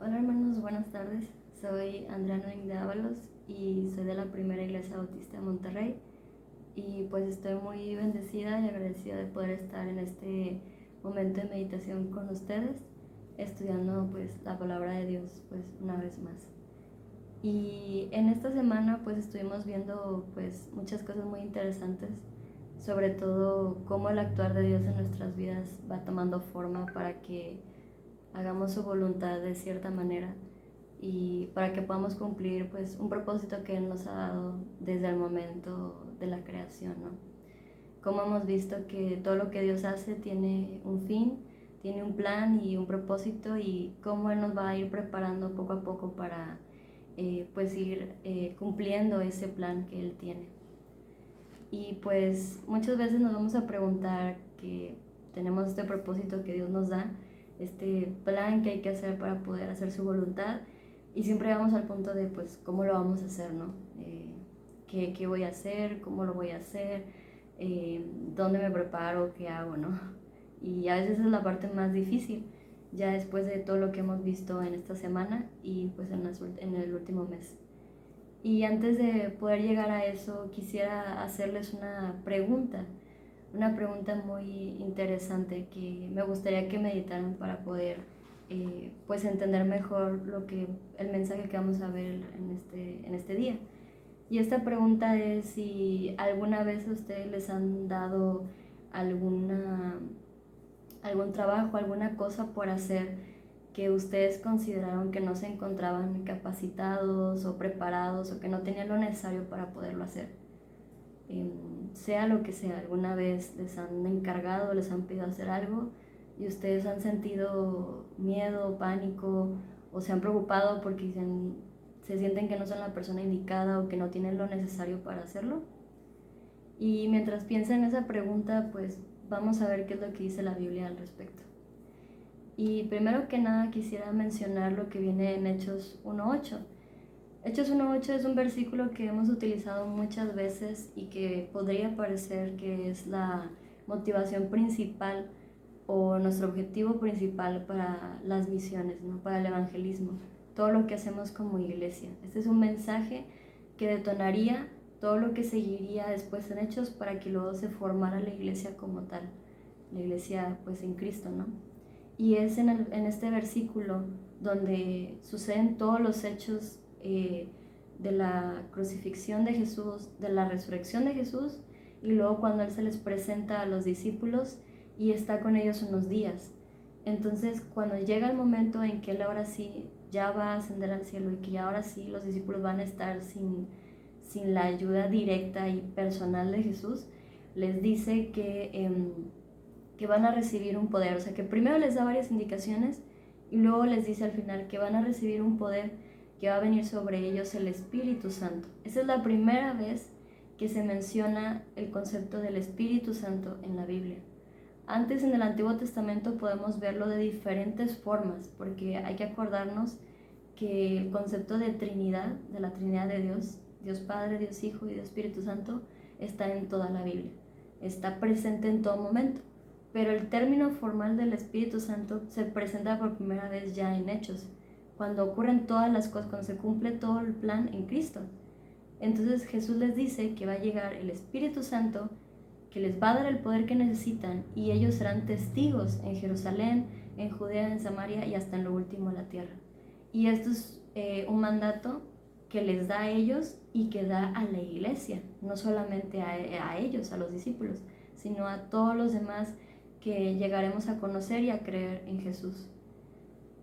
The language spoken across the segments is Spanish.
Hola hermanos, buenas tardes. Soy Andrea Noing de Ábalos y soy de la Primera Iglesia Bautista de Monterrey. Y pues estoy muy bendecida y agradecida de poder estar en este momento de meditación con ustedes, estudiando pues la palabra de Dios pues una vez más. Y en esta semana pues estuvimos viendo pues muchas cosas muy interesantes, sobre todo cómo el actuar de Dios en nuestras vidas va tomando forma para que hagamos su voluntad de cierta manera y para que podamos cumplir pues un propósito que Él nos ha dado desde el momento de la creación, ¿no? Como hemos visto que todo lo que Dios hace tiene un fin, tiene un plan y un propósito, y cómo Él nos va a ir preparando poco a poco para pues ir cumpliendo ese plan que Él tiene. Y pues muchas veces nos vamos a preguntar que tenemos este propósito que Dios nos da, este plan que hay que hacer para poder hacer su voluntad, y siempre vamos al punto de pues cómo lo vamos a hacer, ¿no? ¿Qué voy a hacer? ¿Cómo lo voy a hacer? ¿Dónde me preparo? ¿Qué hago? ¿No? Y a veces es la parte más difícil, ya después de todo lo que hemos visto en esta semana y pues en el último mes. Y antes de poder llegar a eso, quisiera hacerles una pregunta muy interesante que me gustaría que meditaran para poder pues entender mejor el mensaje que vamos a ver en este día. Y esta pregunta es si alguna vez a ustedes les han dado alguna, algún trabajo, alguna cosa por hacer que ustedes consideraron que no se encontraban capacitados o preparados o que no tenían lo necesario para poderlo hacer. Sea lo que sea, alguna vez les han encargado, les han pedido hacer algo y ustedes han sentido miedo, pánico, o se han preocupado porque se sienten que no son la persona indicada o que no tienen lo necesario para hacerlo. Y mientras piensan en esa pregunta, pues vamos a ver qué es lo que dice la Biblia al respecto. Y primero que nada quisiera mencionar lo que viene en Hechos 1:8. Hechos 1:8 es un versículo que hemos utilizado muchas veces y que podría parecer que es la motivación principal o nuestro objetivo principal para las misiones, ¿no? Para el evangelismo, todo lo que hacemos como iglesia. Este es un mensaje que detonaría todo lo que seguiría después en Hechos para que luego se formara la iglesia como tal, la iglesia pues en Cristo, ¿no? Y es en este versículo donde suceden todos los hechos de la crucifixión de Jesús, de la resurrección de Jesús, y luego cuando Él se les presenta a los discípulos y está con ellos unos días. Entonces, cuando llega el momento en que Él ahora sí ya va a ascender al cielo y que ahora sí los discípulos van a estar sin la ayuda directa y personal de Jesús, les dice que van a recibir un poder. O sea, que primero les da varias indicaciones y luego les dice al final que van a recibir un poder que va a venir sobre ellos, el Espíritu Santo. Esa es la primera vez que se menciona el concepto del Espíritu Santo en la Biblia. Antes, en el Antiguo Testamento, podemos verlo de diferentes formas, porque hay que acordarnos que el concepto de Trinidad, de la Trinidad de Dios, Dios Padre, Dios Hijo y Dios Espíritu Santo, está en toda la Biblia, está presente en todo momento. Pero el término formal del Espíritu Santo se presenta por primera vez ya en Hechos, cuando ocurren todas las cosas, cuando se cumple todo el plan en Cristo. Entonces Jesús les dice que va a llegar el Espíritu Santo, que les va a dar el poder que necesitan, y ellos serán testigos en Jerusalén, en Judea, en Samaria y hasta en lo último de la tierra. Y esto es un mandato que les da a ellos y que da a la iglesia, no solamente a ellos, a los discípulos, sino a todos los demás que llegaremos a conocer y a creer en Jesús.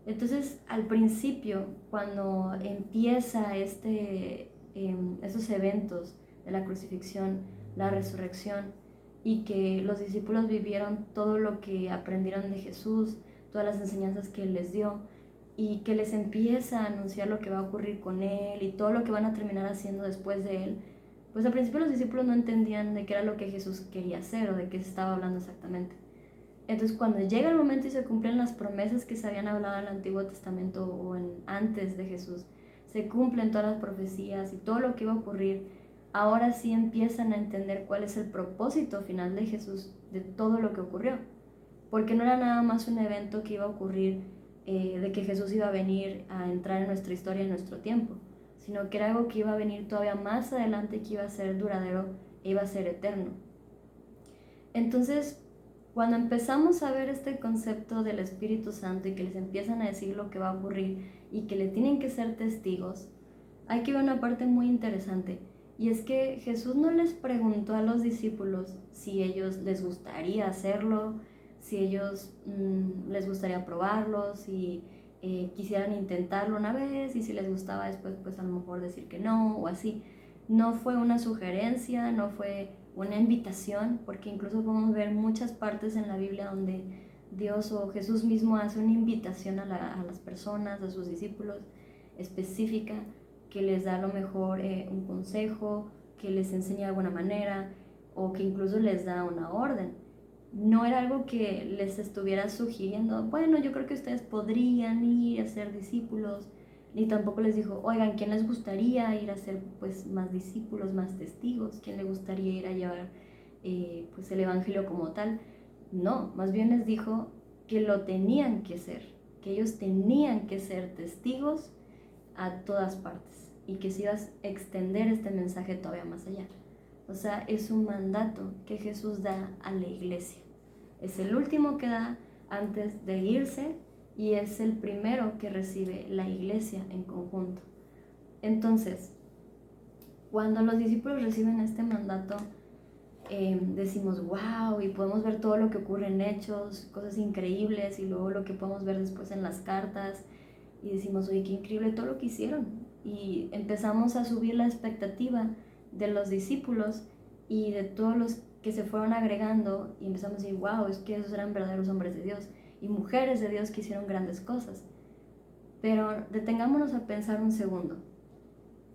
Entonces, al principio, cuando empieza estos eventos de la crucifixión, la resurrección, y que los discípulos vivieron todo lo que aprendieron de Jesús, todas las enseñanzas que Él les dio, y que les empieza a anunciar lo que va a ocurrir con Él y todo lo que van a terminar haciendo después de Él, pues al principio los discípulos no entendían de qué era lo que Jesús quería hacer o de qué se estaba hablando exactamente. Entonces, cuando llega el momento y se cumplen las promesas que se habían hablado en el Antiguo Testamento o antes de Jesús, se cumplen todas las profecías y todo lo que iba a ocurrir, ahora sí empiezan a entender cuál es el propósito final de Jesús de todo lo que ocurrió. Porque no era nada más un evento que iba a ocurrir de que Jesús iba a venir a entrar en nuestra historia, en nuestro tiempo, sino que era algo que iba a venir todavía más adelante, que iba a ser duradero e iba a ser eterno. Entonces, cuando empezamos a ver este concepto del Espíritu Santo y que les empiezan a decir lo que va a ocurrir y que le tienen que ser testigos, hay que ver una parte muy interesante, y es que Jesús no les preguntó a los discípulos si ellos les gustaría hacerlo, si ellos les gustaría probarlo, si quisieran intentarlo una vez, y si les gustaba después, pues a lo mejor decir que no o así. No fue una sugerencia, no fue una invitación, porque incluso podemos ver muchas partes en la Biblia donde Dios o Jesús mismo hace una invitación a las personas, a sus discípulos específica, que les da a lo mejor un consejo, que les enseña de alguna manera, o que incluso les da una orden. No era algo que les estuviera sugiriendo, bueno, yo creo que ustedes podrían ir a ser discípulos, ni tampoco les dijo, oigan, ¿quién les gustaría ir a ser pues más discípulos, más testigos? ¿Quién les gustaría ir a llevar pues el evangelio como tal? No, más bien les dijo que lo tenían que ser, que ellos tenían que ser testigos a todas partes y que se iba a extender este mensaje todavía más allá. O sea, es un mandato que Jesús da a la iglesia. Es el último que da antes de irse y es el primero que recibe la iglesia en conjunto. Entonces, cuando los discípulos reciben este mandato, decimos wow, y podemos ver todo lo que ocurre en Hechos, cosas increíbles, y luego lo que podemos ver después en las cartas, y decimos, oye, qué increíble todo lo que hicieron. Y empezamos a subir la expectativa de los discípulos y de todos los que se fueron agregando, y empezamos a decir, wow, es que esos eran verdaderos hombres de Dios y mujeres de Dios que hicieron grandes cosas. Pero detengámonos a pensar un segundo.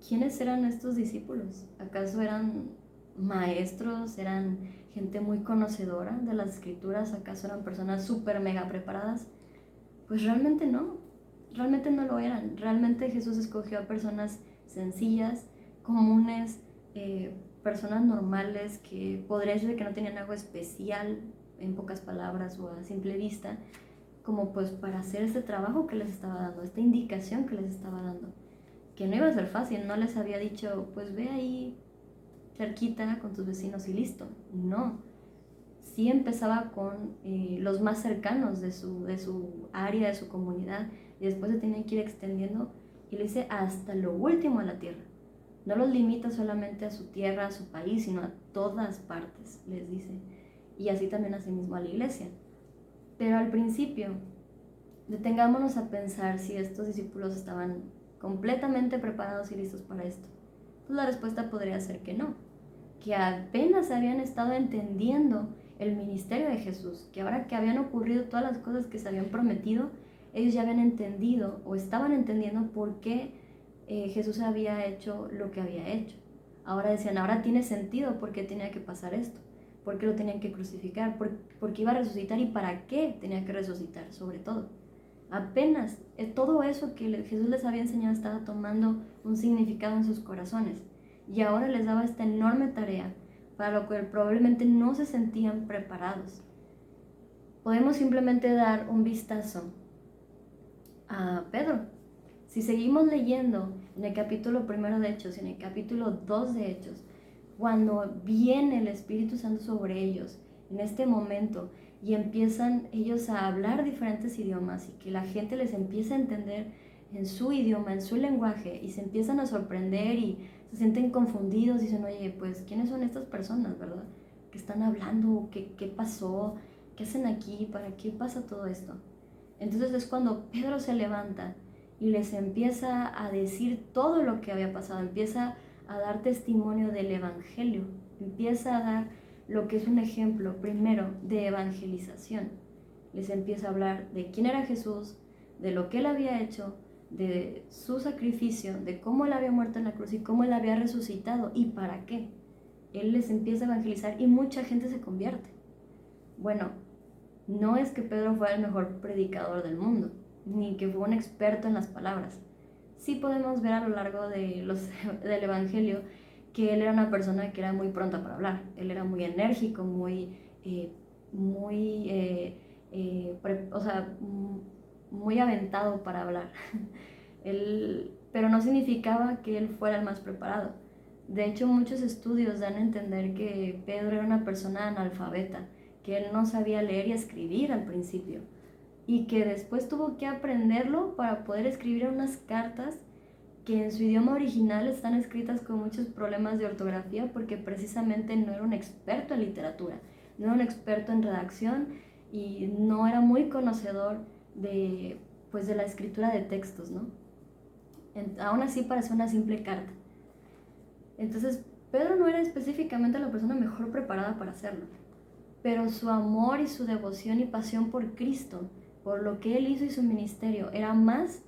¿Quiénes eran estos discípulos? ¿Acaso eran maestros? ¿Eran gente muy conocedora de las escrituras? ¿Acaso eran personas súper mega preparadas? Pues realmente no lo eran. Realmente Jesús escogió a personas sencillas, comunes, personas normales que podría decir que no tenían algo especial, en pocas palabras o a simple vista, como pues para hacer este trabajo que les estaba dando, esta indicación que les estaba dando, que no iba a ser fácil. No les había dicho, pues ve ahí cerquita con tus vecinos y listo. No, sí empezaba con los más cercanos de su área, de su comunidad, y después se tenía que ir extendiendo, y lo dice hasta lo último de la tierra. No los limita solamente a su tierra, a su país, sino a todas partes, les dice. Y así también a sí mismo a la iglesia. Pero al principio, detengámonos a pensar si estos discípulos estaban completamente preparados y listos para esto. Pues la respuesta podría ser que no, que apenas habían estado entendiendo el ministerio de Jesús, que ahora que habían ocurrido todas las cosas que se habían prometido, ellos ya habían entendido o estaban entendiendo por qué Jesús había hecho lo que había hecho. Ahora decían, ahora tiene sentido por qué tenía que pasar esto, por qué lo tenían que crucificar, por qué iba a resucitar y para qué tenía que resucitar, sobre todo. Apenas todo eso que Jesús les había enseñado estaba tomando un significado en sus corazones, y ahora les daba esta enorme tarea para lo que probablemente no se sentían preparados. Podemos simplemente dar un vistazo a Pedro. Si seguimos leyendo en el capítulo 1 de Hechos y en el capítulo 2 de Hechos, cuando viene el Espíritu Santo sobre ellos en este momento y empiezan ellos a hablar diferentes idiomas y que la gente les empieza a entender en su idioma, en su lenguaje, y se empiezan a sorprender y se sienten confundidos y dicen, oye, pues, ¿quiénes son estas personas, verdad? ¿Qué están hablando? ¿Qué pasó? ¿Qué hacen aquí? ¿Para qué pasa todo esto? Entonces es cuando Pedro se levanta y les empieza a decir todo lo que había pasado, empieza a dar testimonio del Evangelio, empieza a dar lo que es un ejemplo primero de evangelización. Les empieza a hablar de quién era Jesús, de lo que él había hecho, de su sacrificio, de cómo él había muerto en la cruz y cómo él había resucitado y para qué. Él les empieza a evangelizar y mucha gente se convierte. Bueno, no es que Pedro fuera el mejor predicador del mundo, ni que fue un experto en las palabras. Sí podemos ver a lo largo del Evangelio que él era una persona que era muy pronta para hablar. Él era muy enérgico, muy aventado para hablar. Pero no significaba que él fuera el más preparado. De hecho, muchos estudios dan a entender que Pedro era una persona analfabeta, que él no sabía leer y escribir al principio, y que después tuvo que aprenderlo para poder escribir unas cartas que en su idioma original están escritas con muchos problemas de ortografía, porque precisamente no era un experto en literatura, no era un experto en redacción y no era muy conocedor de, pues, de la escritura de textos, ¿no? Aún así parece una simple carta. Entonces, Pedro no era específicamente la persona mejor preparada para hacerlo, pero su amor y su devoción y pasión por Cristo, por lo que él hizo y su ministerio, era más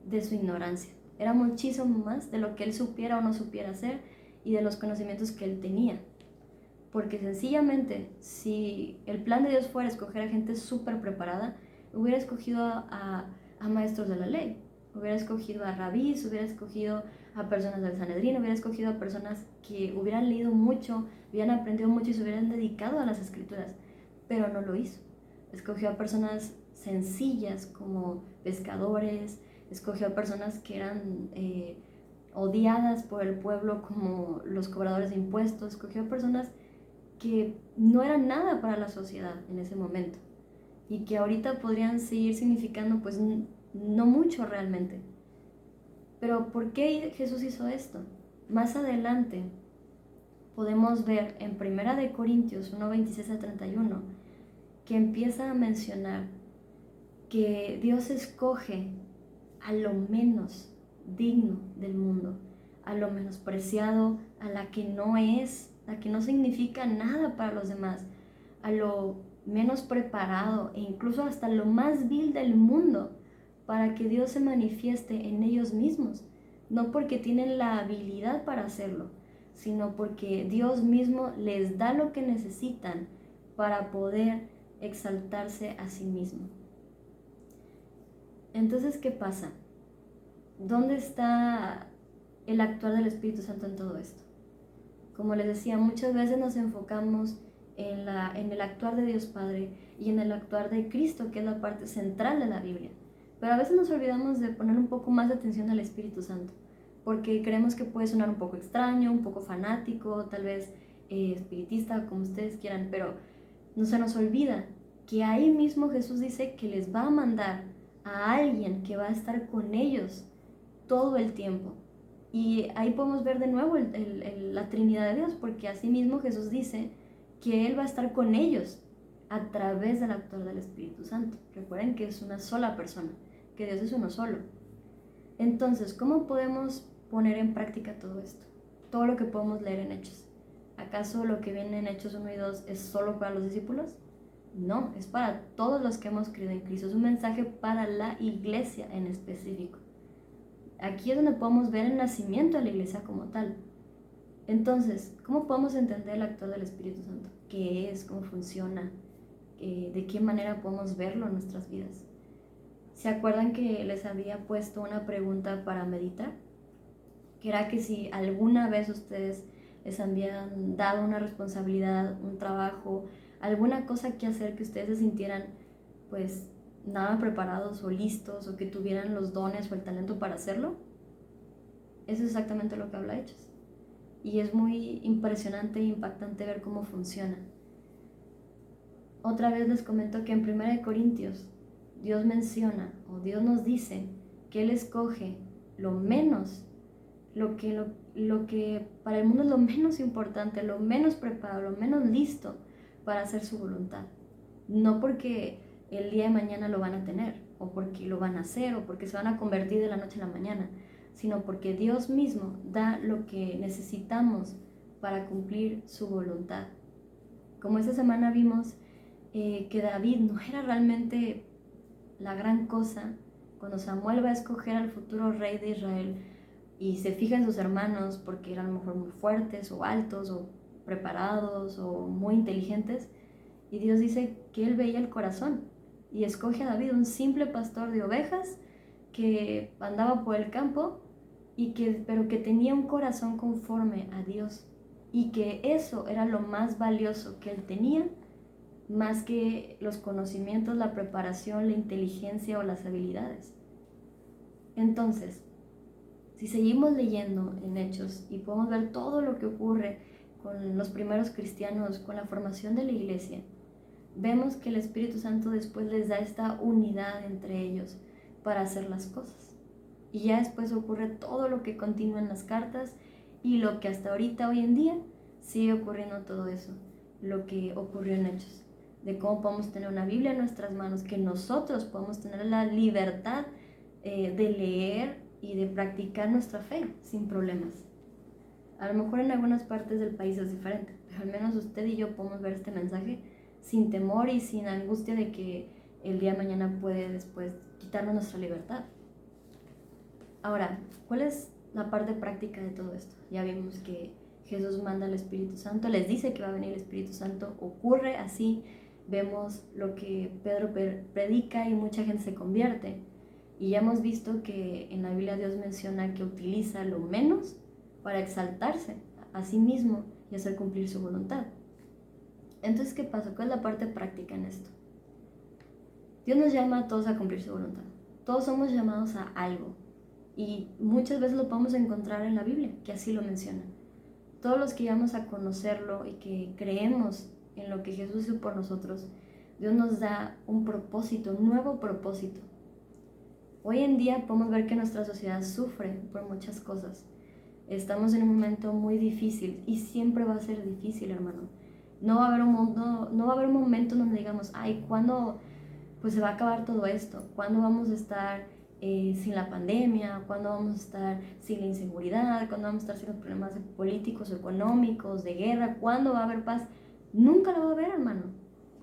de su ignorancia, era muchísimo más de lo que él supiera o no supiera hacer y de los conocimientos que él tenía. Porque sencillamente, si el plan de Dios fuera escoger a gente súper preparada, hubiera escogido a maestros de la ley, hubiera escogido a rabís, hubiera escogido a personas del Sanedrín, hubiera escogido a personas que hubieran leído mucho, hubieran aprendido mucho y se hubieran dedicado a las escrituras, pero no lo hizo. Escogió a personas sencillas como pescadores, escogió a personas que eran odiadas por el pueblo como los cobradores de impuestos, escogió a personas que no eran nada para la sociedad en ese momento y que ahorita podrían seguir significando pues no mucho realmente. Pero ¿por qué Jesús hizo esto? Más adelante podemos ver en 1 Corintios 1, 26 a 31 que empieza a mencionar que Dios escoge a lo menos digno del mundo, a lo menospreciado, a la que no es, la que no significa nada para los demás, a lo menos preparado e incluso hasta lo más vil del mundo, para que Dios se manifieste en ellos mismos, no porque tienen la habilidad para hacerlo, sino porque Dios mismo les da lo que necesitan para poder exaltarse a sí mismo. Entonces, ¿qué pasa? ¿Dónde está el actuar del Espíritu Santo en todo esto? Como les decía, muchas veces nos enfocamos en el actuar de Dios Padre y en el actuar de Cristo, que es la parte central de la Biblia. Pero a veces nos olvidamos de poner un poco más de atención al Espíritu Santo, porque creemos que puede sonar un poco extraño, un poco fanático, tal vez espiritista, como ustedes quieran, pero no se nos olvida que ahí mismo Jesús dice que les va a mandar a alguien que va a estar con ellos todo el tiempo. Y ahí podemos ver de nuevo la Trinidad de Dios, porque así mismo Jesús dice que Él va a estar con ellos a través del actuar del Espíritu Santo. Recuerden que es una sola persona, que Dios es uno solo. Entonces, ¿cómo podemos poner en práctica todo esto? Todo lo que podemos leer en Hechos. ¿Acaso lo que viene en Hechos 1 y 2 es solo para los discípulos? No, es para todos los que hemos creído en Cristo. Es un mensaje para la iglesia en específico. Aquí es donde podemos ver el nacimiento de la iglesia como tal. Entonces, ¿cómo podemos entender el actuar del Espíritu Santo? ¿Qué es? ¿Cómo funciona? ¿De qué manera podemos verlo en nuestras vidas? ¿Se acuerdan que les había puesto una pregunta para meditar? Que era que si alguna vez ustedes les habían dado una responsabilidad, un trabajo, alguna cosa que hacer que ustedes se sintieran pues nada preparados o listos o que tuvieran los dones o el talento para hacerlo. Eso es exactamente lo que habla Hechos. Y es muy impresionante e impactante ver cómo funciona. Otra vez les comento que en 1 Corintios Dios menciona o Dios nos dice que Él escoge lo menos, lo que para el mundo es lo menos importante, lo menos preparado, lo menos listo para hacer su voluntad. No porque el día de mañana lo van a tener, o porque lo van a hacer, o porque se van a convertir de la noche a la mañana, sino porque Dios mismo da lo que necesitamos para cumplir su voluntad. Como esta semana vimos que David no era realmente la gran cosa, cuando Samuel va a escoger al futuro rey de Israel y se fija en sus hermanos porque eran a lo mejor muy fuertes o altos o preparados o muy inteligentes, y Dios dice que Él veía el corazón y escoge a David, un simple pastor de ovejas que andaba por el campo, pero que tenía un corazón conforme a Dios, y que eso era lo más valioso que él tenía más que los conocimientos, la preparación, la inteligencia o las habilidades. Entonces, si seguimos leyendo en Hechos y podemos ver todo lo que ocurre con los primeros cristianos, con la formación de la iglesia, vemos que el Espíritu Santo después les da esta unidad entre ellos para hacer las cosas. Y ya después ocurre todo lo que continúa en las cartas y lo que hasta ahorita, hoy en día, sigue ocurriendo todo eso, lo que ocurrió en Hechos, de cómo podemos tener una Biblia en nuestras manos, que nosotros podemos tener la libertad de leer y de practicar nuestra fe sin problemas. A lo mejor en algunas partes del país es diferente, pero al menos usted y yo podemos ver este mensaje sin temor y sin angustia de que el día de mañana puede después quitarnos nuestra libertad. Ahora, ¿cuál es la parte práctica de todo esto? Ya vimos que Jesús manda al Espíritu Santo, les dice que va a venir el Espíritu Santo, ocurre así, vemos lo que Pedro predica y mucha gente se convierte. Y ya hemos visto que en la Biblia Dios menciona que utiliza lo menos para exaltarse a sí mismo y hacer cumplir su voluntad. Entonces, ¿qué pasa? ¿Cuál es la parte práctica en esto? Dios nos llama a todos a cumplir su voluntad. Todos somos llamados a algo. Y muchas veces lo podemos encontrar en la Biblia, que así lo menciona. Todos los que llegamos a conocerlo y que creemos en lo que Jesús hizo por nosotros, Dios nos da un propósito, un nuevo propósito. Hoy en día podemos ver que nuestra sociedad sufre por muchas cosas. Estamos en un momento muy difícil y siempre va a ser difícil, hermano. No va a haber un momento donde digamos, ay, ¿cuándo pues se va a acabar todo esto? ¿Cuándo vamos a estar sin la pandemia? ¿Cuándo vamos a estar sin la inseguridad? ¿Cuándo vamos a estar sin los problemas políticos, económicos, de guerra? ¿Cuándo va a haber paz? Nunca lo va a haber, hermano.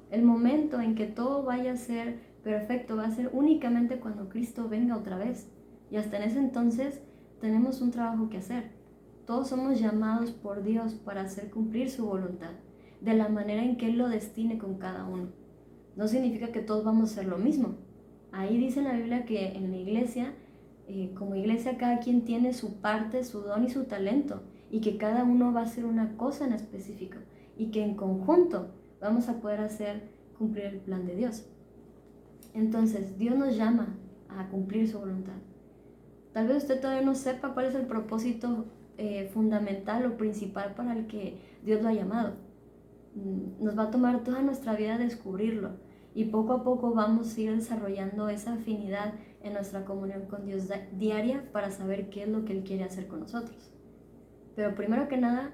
El momento en que todo vaya a ser perfecto va a ser únicamente cuando Cristo venga otra vez. Y hasta en ese entonces tenemos un trabajo que hacer. Todos somos llamados por Dios para hacer cumplir su voluntad, de la manera en que Él lo destine con cada uno. No significa que todos vamos a hacer lo mismo. Ahí dice en la Biblia que en la iglesia, como iglesia, cada quien tiene su parte, su don y su talento, y que cada uno va a hacer una cosa en específico, y que en conjunto vamos a poder hacer cumplir el plan de Dios. Entonces, Dios nos llama a cumplir su voluntad. Tal vez usted todavía no sepa cuál es el propósito fundamental o principal para el que Dios lo ha llamado. Nos va a tomar toda nuestra vida descubrirlo y poco a poco vamos a ir desarrollando esa afinidad en nuestra comunión con Dios diaria para saber qué es lo que Él quiere hacer con nosotros. Pero primero que nada,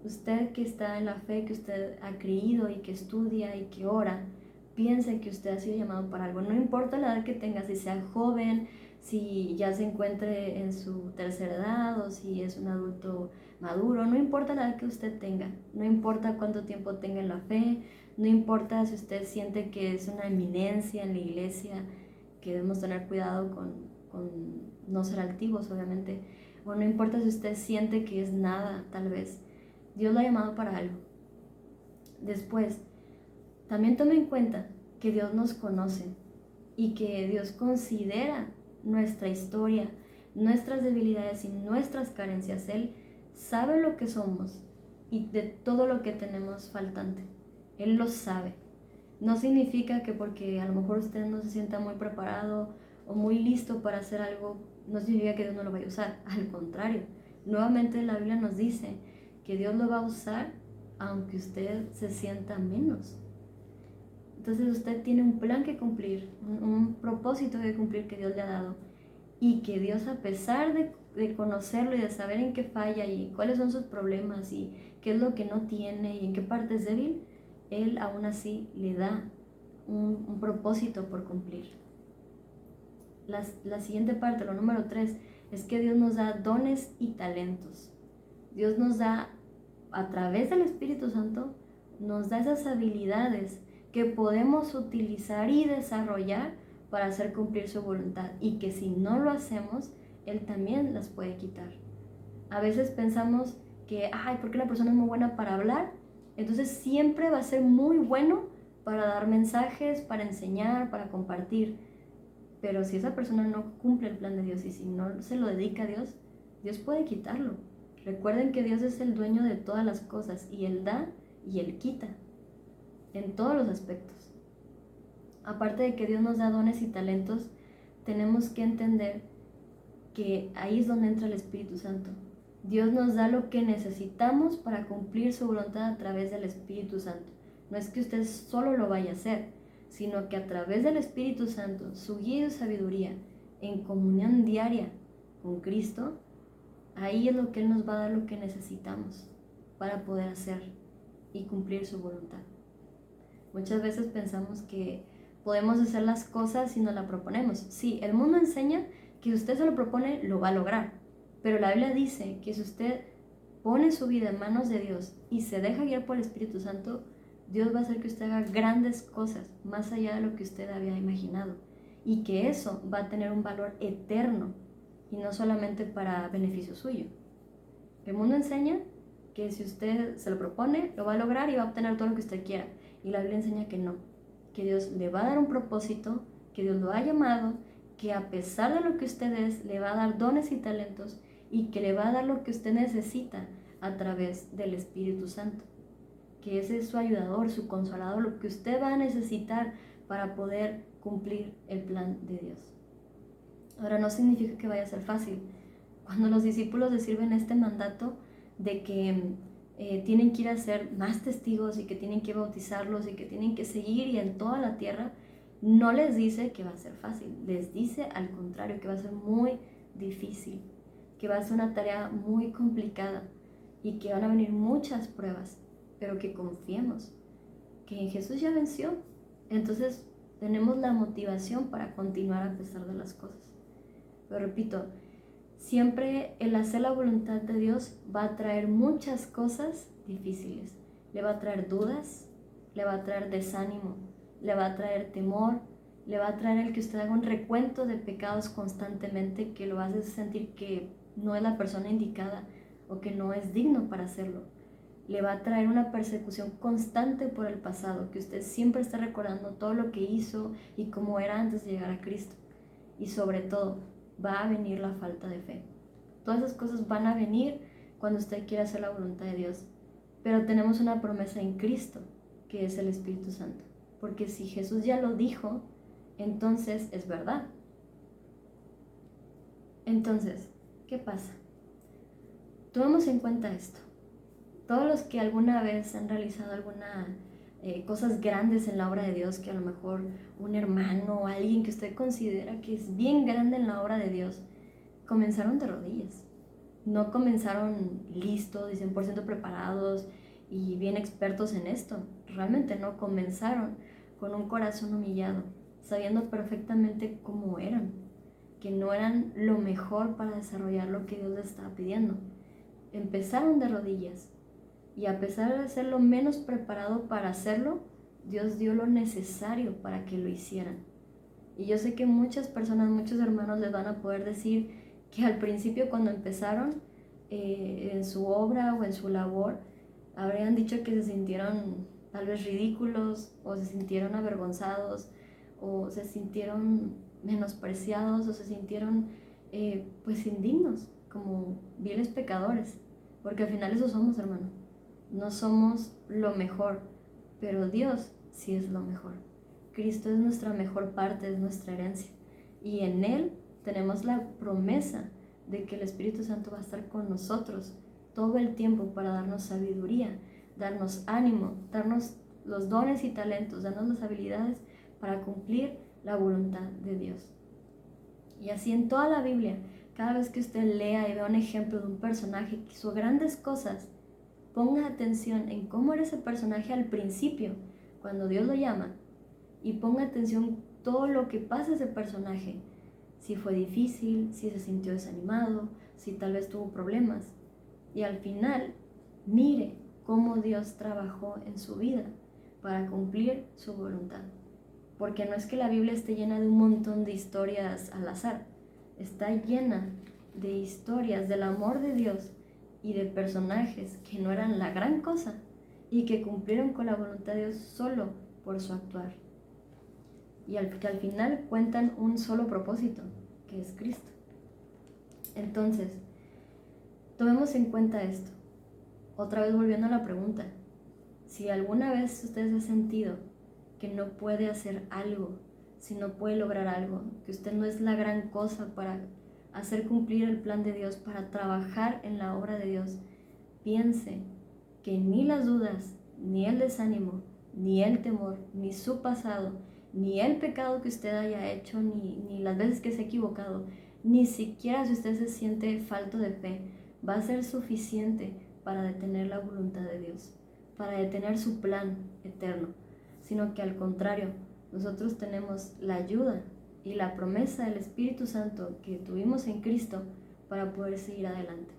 usted que está en la fe, que usted ha creído y que estudia y que ora, piense que usted ha sido llamado para algo. No importa la edad que tenga, si sea joven, si ya se encuentre en su tercera edad o si es un adulto maduro, no importa la edad que usted tenga, no importa cuánto tiempo tenga en la fe, no importa si usted siente que es una eminencia en la iglesia, que debemos tener cuidado con no ser altivos, obviamente, o no importa si usted siente que es nada, tal vez. Dios lo ha llamado para algo. Después, también tome en cuenta que Dios nos conoce y que Dios considera nuestra historia, nuestras debilidades y nuestras carencias. Él sabe lo que somos y de todo lo que tenemos faltante. Él lo sabe. No significa que porque a lo mejor usted no se sienta muy preparado o muy listo para hacer algo, no significa que Dios no lo vaya a usar. Al contrario, nuevamente la Biblia nos dice que Dios lo va a usar aunque usted se sienta menos. Entonces usted tiene un plan que cumplir, un propósito que cumplir que Dios le ha dado, y que Dios, a pesar de conocerlo y de saber en qué falla y cuáles son sus problemas y qué es lo que no tiene y en qué parte es débil, Él aún así le da un propósito por cumplir. La siguiente parte, lo número 3, es que Dios nos da dones y talentos. Dios nos da, a través del Espíritu Santo, nos da esas habilidades que podemos utilizar y desarrollar para hacer cumplir su voluntad, y que si no lo hacemos, Él también las puede quitar. A veces pensamos que, porque la persona es muy buena para hablar, entonces siempre va a ser muy bueno para dar mensajes, para enseñar, para compartir. Pero si esa persona no cumple el plan de Dios y si no se lo dedica a Dios, Dios puede quitarlo. Recuerden que Dios es el dueño de todas las cosas y Él da y Él quita. en todos los aspectos. Aparte de que Dios nos da dones y talentos, tenemos que entender que ahí es donde entra el Espíritu Santo. Dios nos da lo que necesitamos para cumplir su voluntad a través del Espíritu Santo. No es que usted solo lo vaya a hacer, sino que a través del Espíritu Santo, su guía y sabiduría, en comunión diaria con Cristo, ahí es lo que Él nos va a dar lo que necesitamos para poder hacer y cumplir su voluntad. Muchas veces pensamos que podemos hacer las cosas si nos la proponemos. Sí, el mundo enseña que si usted se lo propone, lo va a lograr. Pero la Biblia dice que si usted pone su vida en manos de Dios y se deja guiar por el Espíritu Santo, Dios va a hacer que usted haga grandes cosas, más allá de lo que usted había imaginado. Y que eso va a tener un valor eterno y no solamente para beneficio suyo. El mundo enseña que si usted se lo propone, lo va a lograr y va a obtener todo lo que usted quiera. Y la Biblia enseña que no, que Dios le va a dar un propósito, que Dios lo ha llamado, que a pesar de lo que usted es, le va a dar dones y talentos y que le va a dar lo que usted necesita a través del Espíritu Santo. Que ese es su ayudador, su consolador, lo que usted va a necesitar para poder cumplir el plan de Dios. Ahora, no significa que vaya a ser fácil. Cuando los discípulos reciben este mandato de que tienen que ir a ser más testigos y que tienen que bautizarlos y que tienen que seguir y en toda la tierra, no les dice que va a ser fácil, les dice al contrario, que va a ser muy difícil, que va a ser una tarea muy complicada y que van a venir muchas pruebas, pero que confiemos, que en Jesús ya venció. Entonces tenemos la motivación para continuar a pesar de las cosas. Pero repito, siempre el hacer la voluntad de Dios va a traer muchas cosas difíciles. Le va a traer dudas, le va a traer desánimo, le va a traer temor, le va a traer el que usted haga un recuento de pecados constantemente que lo hace sentir que no es la persona indicada o que no es digno para hacerlo. Le va a traer una persecución constante por el pasado, que usted siempre está recordando todo lo que hizo y cómo era antes de llegar a Cristo. Y sobre todo, va a venir la falta de fe. Todas esas cosas van a venir cuando usted quiera hacer la voluntad de Dios. Pero tenemos una promesa en Cristo, que es el Espíritu Santo. Porque si Jesús ya lo dijo, entonces es verdad. Entonces, ¿qué pasa? Tomemos en cuenta esto. Todos los que alguna vez han realizado cosas grandes en la obra de Dios, que a lo mejor un hermano o alguien que usted considera que es bien grande en la obra de Dios, comenzaron de rodillas. No comenzaron listos y 100% preparados y bien expertos en esto. Realmente no comenzaron con un corazón humillado, sabiendo perfectamente cómo eran, que no eran lo mejor para desarrollar lo que Dios les estaba pidiendo. Empezaron de rodillas. Y a pesar de ser lo menos preparado para hacerlo, Dios dio lo necesario para que lo hicieran. Y yo sé que muchas personas, muchos hermanos les van a poder decir que al principio cuando empezaron en su obra o en su labor, habrían dicho que se sintieron tal vez ridículos o se sintieron avergonzados o se sintieron menospreciados o se sintieron pues indignos, como viles pecadores, porque al final eso somos, hermano. No somos lo mejor, pero Dios sí es lo mejor. Cristo es nuestra mejor parte, es nuestra herencia. Y en Él tenemos la promesa de que el Espíritu Santo va a estar con nosotros todo el tiempo para darnos sabiduría, darnos ánimo, darnos los dones y talentos, darnos las habilidades para cumplir la voluntad de Dios. Y así en toda la Biblia, cada vez que usted lea y vea un ejemplo de un personaje que hizo grandes cosas, ponga atención en cómo era ese personaje al principio, cuando Dios lo llama, y ponga atención todo lo que pasa a ese personaje, si fue difícil, si se sintió desanimado, si tal vez tuvo problemas. Y al final, mire cómo Dios trabajó en su vida para cumplir su voluntad. Porque no es que la Biblia esté llena de un montón de historias al azar, está llena de historias del amor de Dios y de personajes que no eran la gran cosa y que cumplieron con la voluntad de Dios solo por su actuar. Y que al final cuentan un solo propósito, que es Cristo. Entonces, tomemos en cuenta esto. Otra vez volviendo a la pregunta. Si alguna vez ustedes han sentido que no puede hacer algo, si no puede lograr algo, que usted no es la gran cosa para hacer cumplir el plan de Dios, para trabajar en la obra de Dios, piense que ni las dudas, ni el desánimo, ni el temor, ni su pasado, ni el pecado que usted haya hecho, ni las veces que se ha equivocado, ni siquiera si usted se siente falto de fe, va a ser suficiente para detener la voluntad de Dios, para detener su plan eterno, sino que al contrario, nosotros tenemos la ayuda y la promesa del Espíritu Santo que tuvimos en Cristo para poder seguir adelante.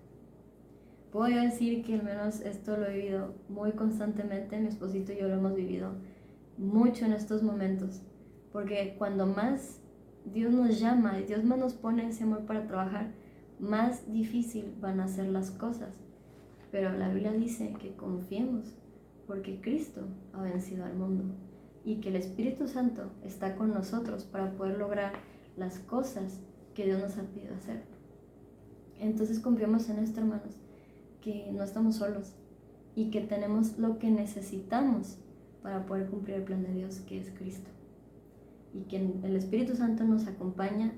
Puedo yo decir que al menos esto lo he vivido muy constantemente, mi esposito y yo lo hemos vivido mucho en estos momentos, porque cuando más Dios nos llama y Dios más nos pone ese amor para trabajar, más difícil van a ser las cosas. Pero la Biblia dice que confiemos, porque Cristo ha vencido al mundo y que el Espíritu Santo está con nosotros para poder lograr las cosas que Dios nos ha pedido hacer. Entonces confiemos en esto, hermanos, que no estamos solos y que tenemos lo que necesitamos para poder cumplir el plan de Dios, que es Cristo. Y que el Espíritu Santo nos acompaña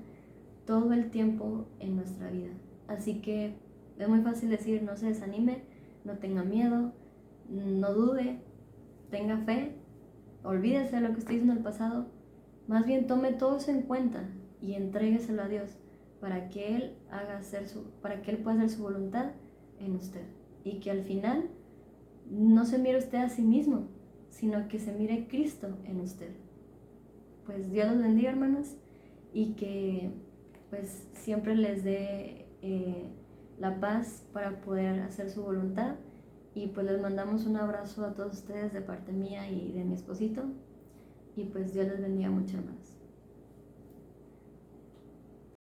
todo el tiempo en nuestra vida. Así que es muy fácil decir, no se desanime, no tenga miedo, no dude, tenga fe, olvídese de lo que usted hizo en el pasado. Más bien tome todo eso en cuenta y entrégueselo a Dios para que Él pueda hacer su voluntad en usted. Y que al final no se mire usted a sí mismo, sino que se mire Cristo en usted. Pues Dios los bendiga, hermanos, y que pues siempre les dé la paz para poder hacer su voluntad. Y pues les mandamos un abrazo a todos ustedes de parte mía y de mi esposito. Y pues Dios les bendiga mucho, hermanos.